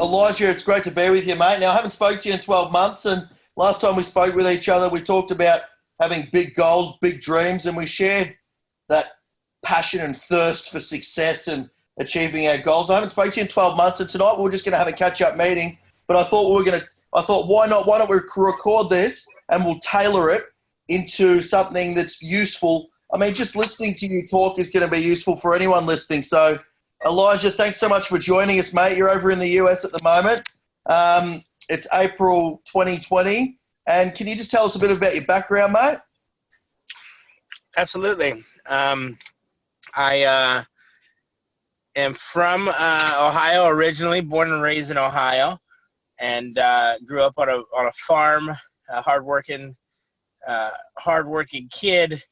Elijah, it's great to be with you, mate. Now, I haven't spoken to you in 12 months, and last time we spoke with each other, we talked about having big goals, big dreams, and we shared that passion and thirst for success and achieving our goals. I haven't spoken to you in 12 months, and tonight we're just going to have a catch-up meeting, but I thought why don't we record this and we'll tailor it into something that's useful. I mean, just listening to you talk is going to be useful for anyone listening. So, Elijah, thanks so much for joining us, mate. You're over in the US at the moment. It's April 2020. And can you just tell us a bit about your background, mate? Absolutely. I am from Ohio originally, born and raised in Ohio, and grew up on a farm, a hardworking kid.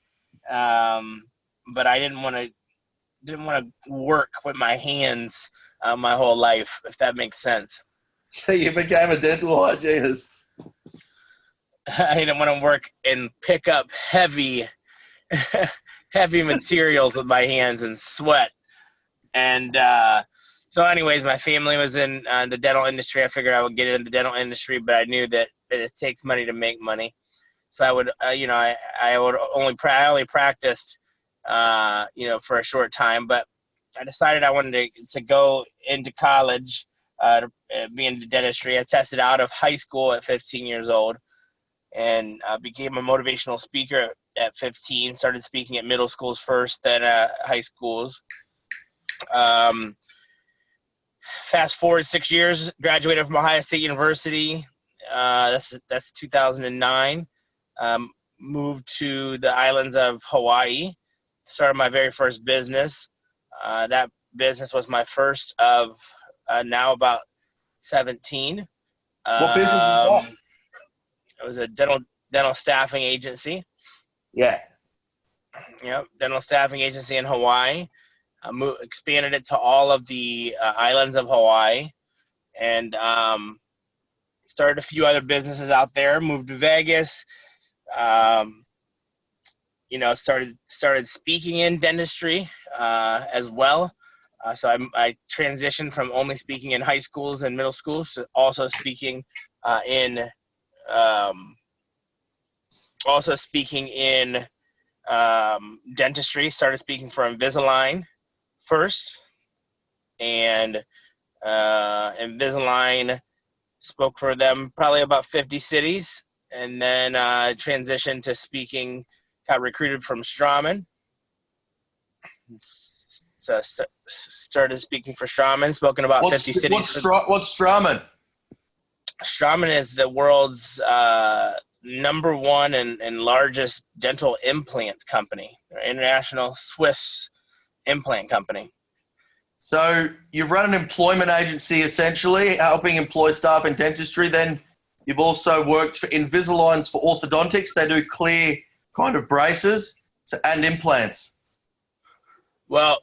But I didn't want to work with my hands my whole life, if that makes sense. So you became a dental hygienist. I didn't want to work and pick up heavy materials with my hands and sweat. And so anyways, my family was in the dental industry. I figured I would get into the dental industry, but I knew that it takes money to make money. So I would, I only practiced, for a short time, but I decided I wanted to go into college to be into dentistry. I tested out of high school at 15 years old and became a motivational speaker at 15. Started speaking at middle schools first, then high schools. Fast forward 6 years, graduated from Ohio State University. That's 2009. Moved to the islands of Hawaii, started my very first business. That business was my first of now about 17. What business was that? It was a dental staffing agency. Yeah. Yep, dental staffing agency in Hawaii. Expanded it to all of the islands of Hawaii, and started a few other businesses out there. Moved to Vegas. Started speaking in dentistry as well. So I transitioned from only speaking in high schools and middle schools to also speaking in dentistry. Started speaking for Invisalign first, and Invisalign spoke for them probably about 50 cities, and then transitioned to speaking. Got recruited from Straumann. So started speaking for Straumann. Spoken about 50 cities. What's Straumann? Straumann is the world's number one and largest dental implant company, international Swiss implant company. So you've run an employment agency, essentially, helping employ staff in dentistry. Then you've also worked for Invisaligns for orthodontics. They do clear kind of braces and implants. Well,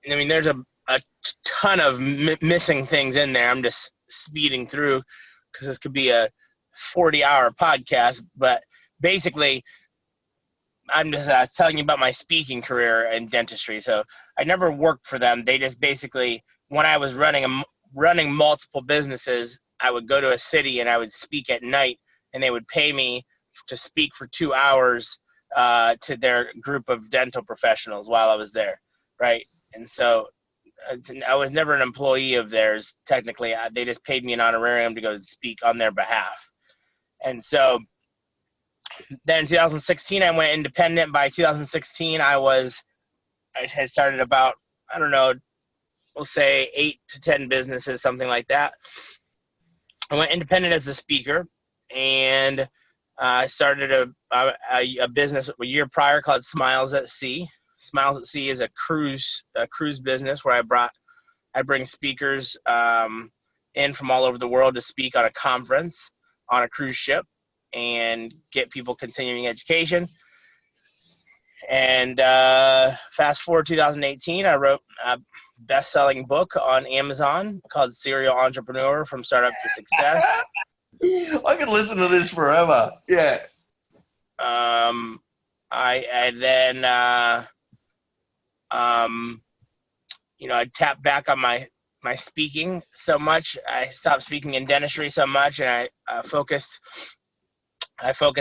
there's a ton of missing things in there. I'm just speeding through because this could be a 40-hour podcast. But basically, I'm just telling you about my speaking career in dentistry. So I never worked for them. They just basically, when I was running multiple businesses, I would go to a city and I would speak at night, and they would pay me to speak for 2 hours to their group of dental professionals while I was there, right? And so I was never an employee of theirs, technically. They just paid me an honorarium to go speak on their behalf. And so then in 2016, I went independent. By 2016, I had started about, I don't know, we'll say 8 to 10 businesses, something like that. I went independent as a speaker, and I started a business a year prior called Smiles at Sea. Smiles at Sea is a cruise business where I bring speakers in from all over the world to speak on a conference on a cruise ship and get people continuing education. And fast forward 2018, I wrote a best-selling book on Amazon called Serial Entrepreneur: From Startup to Success. I could listen to this forever. Yeah. I tapped back on my my speaking so much. I stopped speaking in dentistry so much, and I focused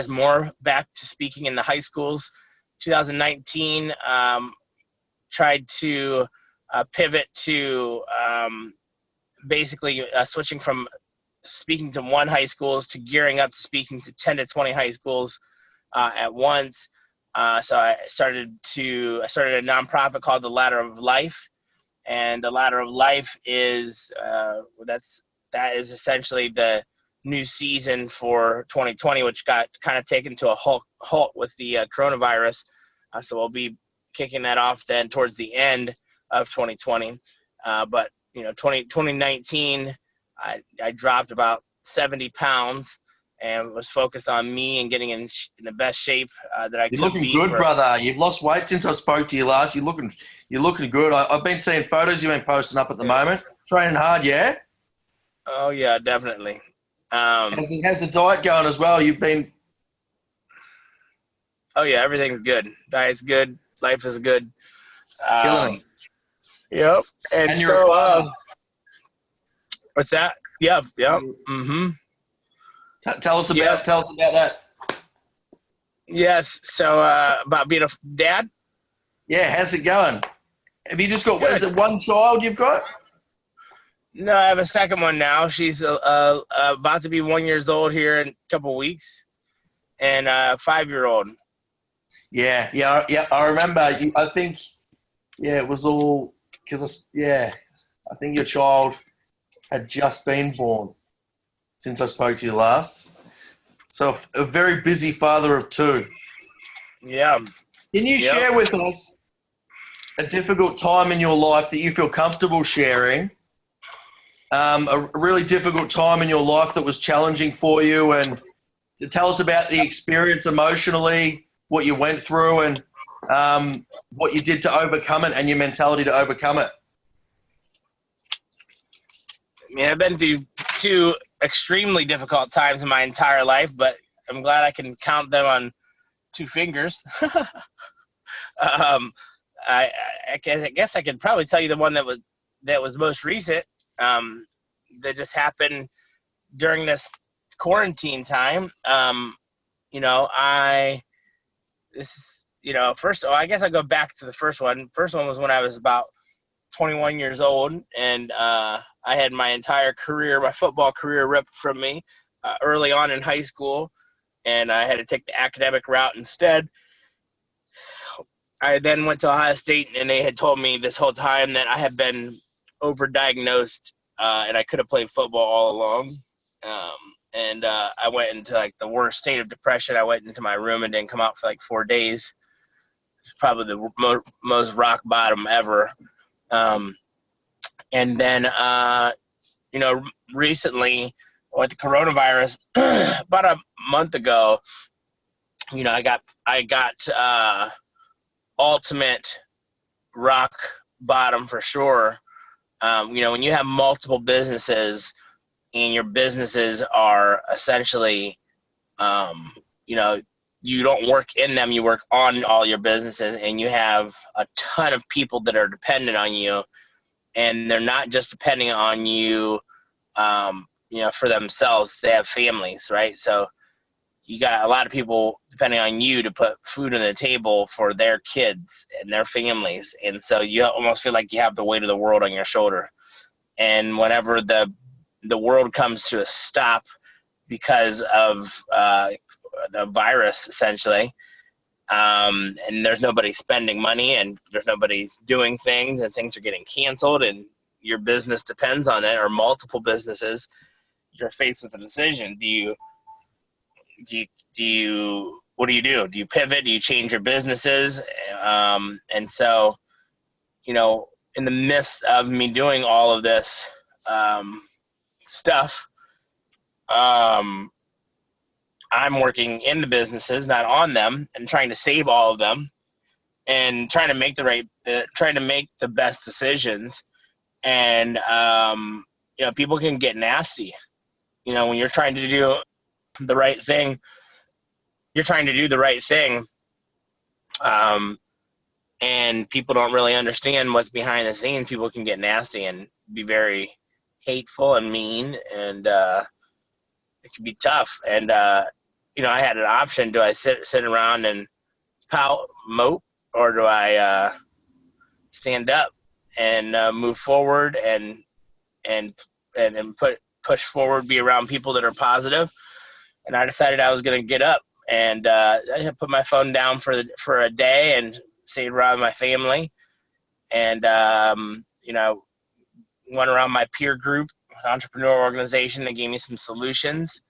more back to speaking in the high schools. 2019, tried to pivot to basically switching from speaking to one high schools to gearing up to speaking to 10 to 20 high schools at once. So I started a nonprofit called the Ladder of Life, and the Ladder of Life is that is essentially the new season for 2020, which got kind of taken to a halt with the coronavirus. So we'll be kicking that off then towards the end of 2020. But 2019, I dropped about 70 pounds and was focused on me and getting in the best shape that I could be. You're looking good, brother. You've lost weight since I spoke to you last. You're looking good. I've been seeing photos you've been posting up at the moment. Training hard, yeah? Oh, yeah, definitely. How's the diet going as well? Oh, yeah, everything's good. Diet's good. Life is good. Killing it. Yep. And so, what's that? Yep. Mm-hmm. Tell us about that. Yes. So about being a dad. Yeah. How's it going? Have you just got? Is it one child you've got? No, I have a second one now. She's about to be 1 year old here in a couple of weeks, and a 5-year-old. Yeah. I remember. I think. Yeah, it was all because. I think your child had just been born since I spoke to you last. So a very busy father of two. Yeah. Can you share with us a difficult time in your life that you feel comfortable sharing? A really difficult time in your life that was challenging for you, and to tell us about the experience emotionally, what you went through, and what you did to overcome it and your mentality to overcome it. I mean, I've been through 2 extremely difficult times in my entire life, but I'm glad I can count them on 2 fingers. I guess I could probably tell you the one that was most recent, that just happened during this quarantine time. First, I guess I go back to the first one. First one was when I was about 21 years old, and I had my entire career, my football career, ripped from me early on in high school, and I had to take the academic route instead. I then went to Ohio State, and they had told me this whole time that I had been overdiagnosed, and I could have played football all along. I went into like the worst state of depression. I went into my room and didn't come out for like 4 days. It's probably the most rock bottom ever. And then, recently with the coronavirus, about a month ago, I got ultimate rock bottom for sure. When you have multiple businesses and your businesses are essentially, you don't work in them, you work on all your businesses, and you have a ton of people that are dependent on you, and they're not just depending on you, for themselves. They have families, right? So you got a lot of people depending on you to put food on the table for their kids and their families. And so you almost feel like you have the weight of the world on your shoulder. And whenever the world comes to a stop because of the virus, essentially, and there's nobody spending money and there's nobody doing things, and things are getting canceled, and your business depends on it, or multiple businesses, you're faced with a decision. What do you do? Do you pivot? Do you change your businesses? And so, in the midst of me doing all of this stuff, I'm working in the businesses, not on them, and trying to save all of them, and trying to make the best decisions. And people can get nasty. When you're trying to do the right thing, and people don't really understand what's behind the scenes. People can get nasty and be very hateful and mean, and it can be tough. And I had an option: do I sit around and pout, mope, or do I stand up and move forward and push forward, be around people that are positive? And I decided I was going to get up, and I put my phone down for a day and stayed around my family, and went around my peer group, entrepreneur organization that gave me some solutions,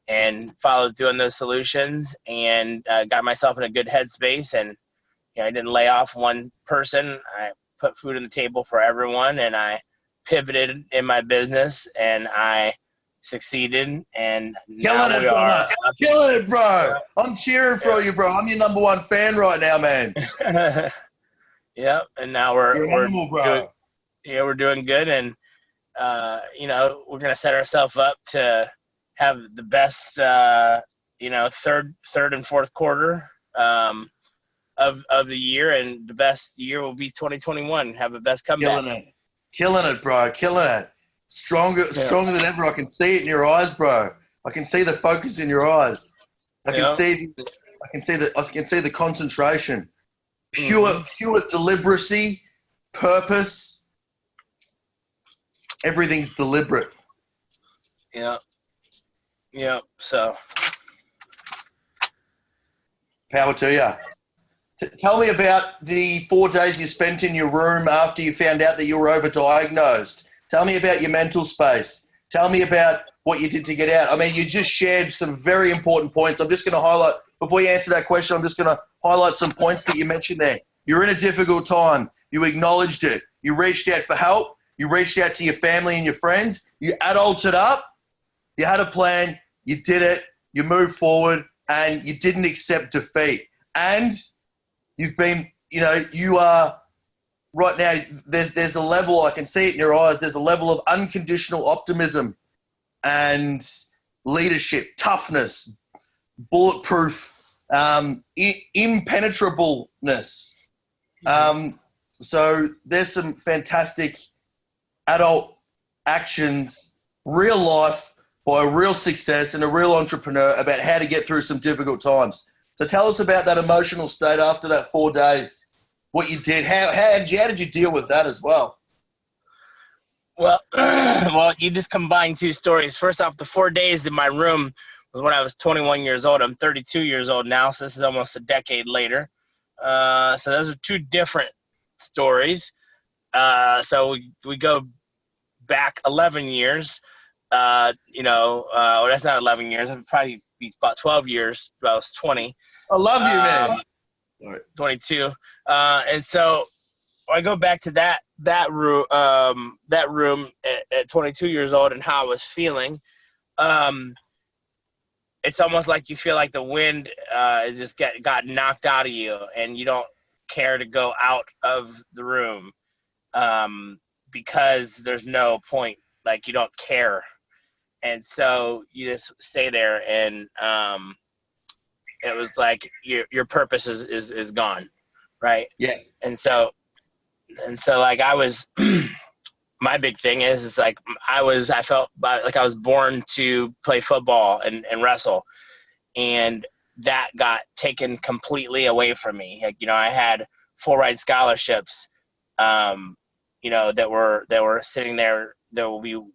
and followed through on those solutions, and got myself in a good headspace. And I didn't lay off one person. I put food on the table for everyone, and I pivoted in my business, and I succeeded, and now Killing we it, are brother. Killing it, bro. I'm cheering for you, bro. I'm your number one fan right now, man. yeah, and now You're an animal, bro. we're doing good, and we're gonna set ourselves up to have the best third and fourth quarter of the year, and the best year will be 2021. Have the best comeback. Killing it, bro. Killing it. Stronger than ever. I can see it in your eyes, bro. I can see the focus in your eyes. I can see the concentration. Pure deliberacy, purpose. Everything's deliberate. Yeah. So. Power to you. Tell me about the 4 days you spent in your room after you found out that you were overdiagnosed. Tell me about your mental space. Tell me about what you did to get out. I mean, you just shared some very important points. I'm just going to highlight, before you answer that question, I'm just going to highlight some points that you mentioned there. You're in a difficult time. You acknowledged it. You reached out for help. You reached out to your family and your friends. You adulted up. You had a plan. You did it. You moved forward, and you didn't accept defeat. And you've been, you are right now, there's a level, I can see it in your eyes, there's a level of unconditional optimism and leadership, toughness, bulletproof, impenetrableness. So there's some fantastic adult actions, real life by a real success and a real entrepreneur about how to get through some difficult times. So tell us about that emotional state after that 4 days, what you did, how did you deal with that as well? Well, you just combined two stories. First off, the 4 days in my room was when I was 21 years old. I'm 32 years old now, so this is almost a decade later. So those are two different stories. So we go back 11 years. Well, that's not 11 years. It'd probably be about 12 years. I was 20. I love you, man. 22. And so I go back to that room at 22 years old and how I was feeling. It's almost like you feel like the wind just got knocked out of you, and you don't care to go out of the room because there's no point. Like, you don't care. And so you just stay there, and it was like your purpose is gone, right? Yeah. And so like I was, my big thing is like I felt like I was born to play football and wrestle, and that got taken completely away from me. Like, I had full ride scholarships, that were sitting there that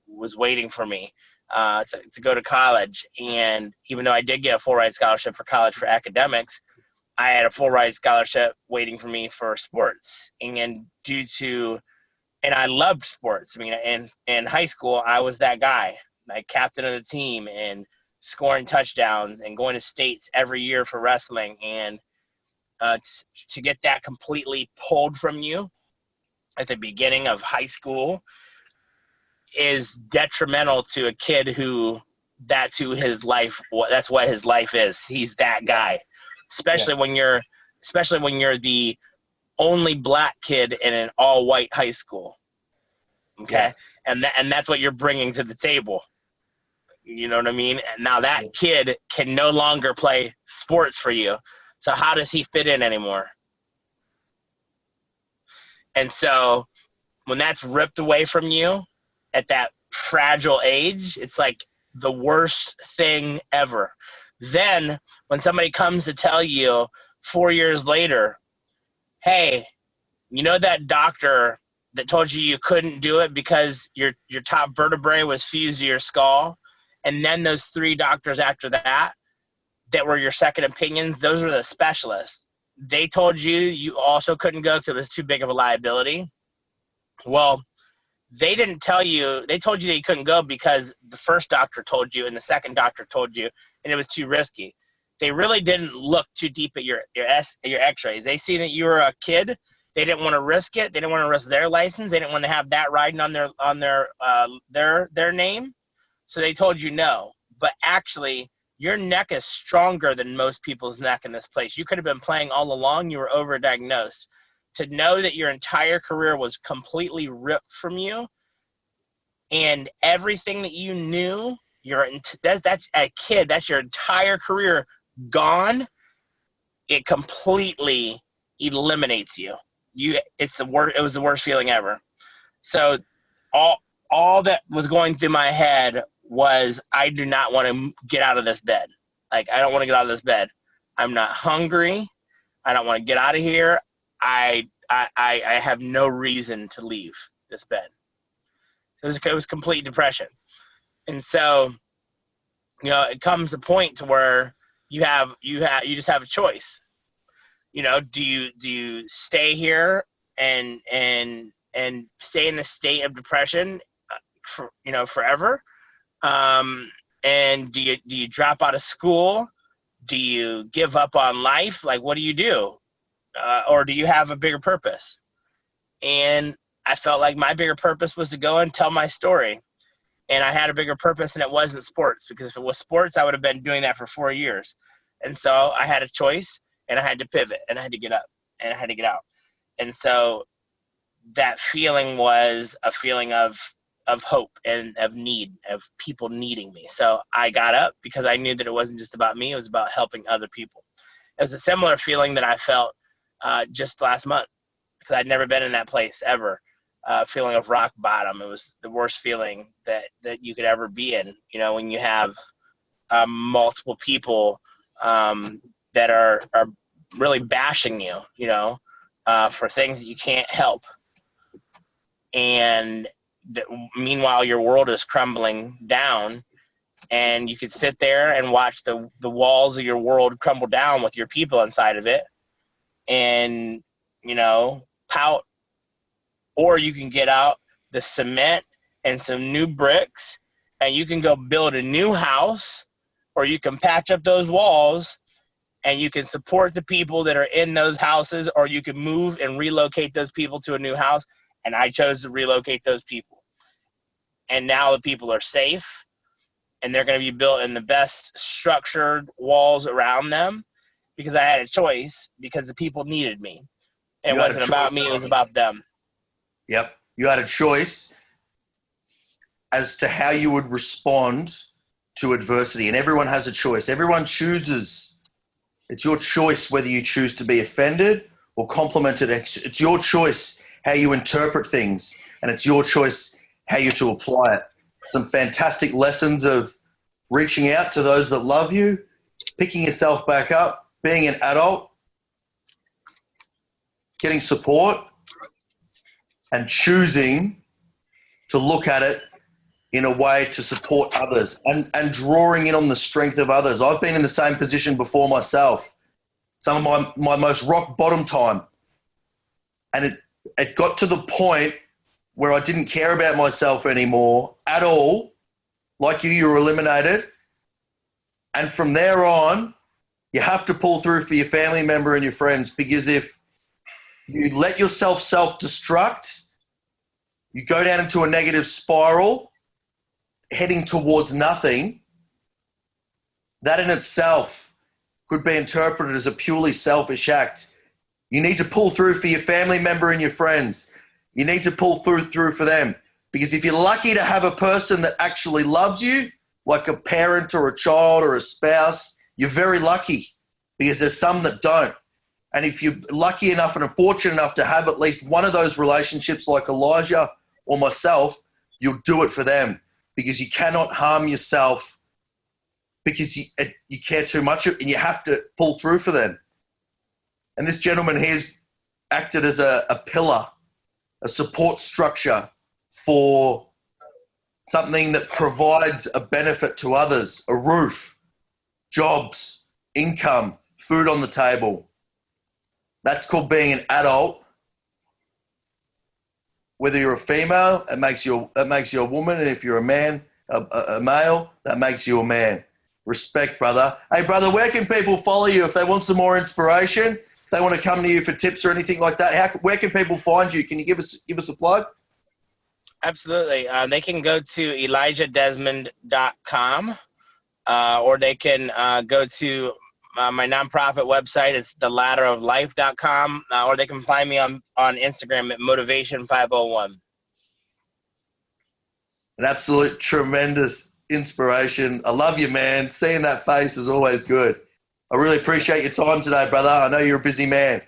was waiting for me. To go to college. And even though I did get a full ride scholarship for college for academics, I had a full ride scholarship waiting for me for sports. And I loved sports. I mean, in high school, I was that guy, like captain of the team and scoring touchdowns and going to states every year for wrestling. And to get that completely pulled from you at the beginning of high school is detrimental to a kid who that's what his life is. He's that guy, especially when you're the only black kid in an all white high school. Okay. Yeah. And that's what you're bringing to the table. You know what I mean? And now that kid can no longer play sports for you. So how does he fit in anymore? And so when that's ripped away from you at that fragile age, it's like the worst thing ever. Then when somebody comes to tell you 4 years later, hey, you know that doctor that told you you couldn't do it because your top vertebrae was fused to your skull, and then those 3 doctors after that were your second opinions, those were the specialists. They told you also couldn't go because it was too big of a liability. Well, they didn't tell you. They told you that you couldn't go because the first doctor told you and the second doctor told you, and it was too risky. They really didn't look too deep at your x-rays. They see that you were a kid. They didn't want to risk it. They didn't want to risk their license. They didn't want to have that riding on their name. So they told you no. But actually, your neck is stronger than most people's neck in this place. You could have been playing all along. You were overdiagnosed. To know that your entire career was completely ripped from you, and everything that you knew, that's a kid. That's your entire career gone. It completely eliminates you. It was the worst feeling ever. So all that was going through my head was, I do not want to get out of this bed. Like, I don't want to get out of this bed. I'm not hungry. I don't want to get out of here. I have no reason to leave this bed. It was complete depression. And so, it comes a point to where you just have a choice. Do you stay here and stay in the state of depression forever? And do you drop out of school? Do you give up on life? Like, what do you do? Or do you have a bigger purpose? And I felt like my bigger purpose was to go and tell my story. And I had a bigger purpose, and it wasn't sports, because if it was sports, I would have been doing that for 4 years. And so I had a choice, and I had to pivot, and I had to get up, and I had to get out. And so that feeling was a feeling of hope and of need, of people needing me. So I got up because I knew that it wasn't just about me. It was about helping other people. It was a similar feeling that I felt just last month, because I'd never been in that place ever. Feeling of rock bottom. It was the worst feeling that you could ever be in, when you have multiple people that are really bashing you, for things that you can't help. And meanwhile, your world is crumbling down, and you could sit there and watch the walls of your world crumble down with your people inside of it, and, pout. Or you can get out the cement and some new bricks, and you can go build a new house, or you can patch up those walls, and you can support the people that are in those houses, or you can move and relocate those people to a new house. And I chose to relocate those people. And now the people are safe, and they're going to be built in the best structured walls around them, because I had a choice, because the people needed me. It wasn't about me, it was about them. Yep. You had a choice as to how you would respond to adversity. And everyone has a choice. Everyone chooses. It's your choice whether you choose to be offended or complimented. It's your choice how you interpret things. And it's your choice how you to apply it. Some fantastic lessons of reaching out to those that love you, picking yourself back up, being an adult, getting support, and choosing to look at it in a way to support others, and drawing in on the strength of others. I've been in the same position before myself, some of my most rock bottom time. And it got to the point where I didn't care about myself anymore at all. Like you were eliminated. And from there on, you have to pull through for your family member and your friends, because if you let yourself self-destruct, you go down into a negative spiral, heading towards nothing. That in itself could be interpreted as a purely selfish act. You need to pull through for your family member and your friends. You need to pull through for them. Because if you're lucky to have a person that actually loves you, like a parent or a child or a spouse, you're very lucky, because there's some that don't. And if you're lucky enough and fortunate enough to have at least one of those relationships like Elijah or myself, you'll do it for them, because you cannot harm yourself because you care too much and you have to pull through for them. And this gentleman here's acted as a pillar, a support structure for something that provides a benefit to others, a roof, jobs, income, food on the table. That's called being an adult. Whether you're a female, it makes you a woman, and if you're a man, a male, that makes you a man. Respect, brother. Hey, brother, where can people follow you if they want some more inspiration? If they want to come to you for tips or anything like that, where can people find you? Can you give us a plug? Absolutely. They can go to ElijahDesmond.com, or they can go to my nonprofit website. It's theladderoflife.com, or they can find me on Instagram at Motivation501. An absolute tremendous inspiration. I love you, man. Seeing that face is always good. I really appreciate your time today, brother. I know you're a busy man.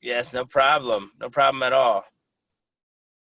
Yes, no problem. No problem at all.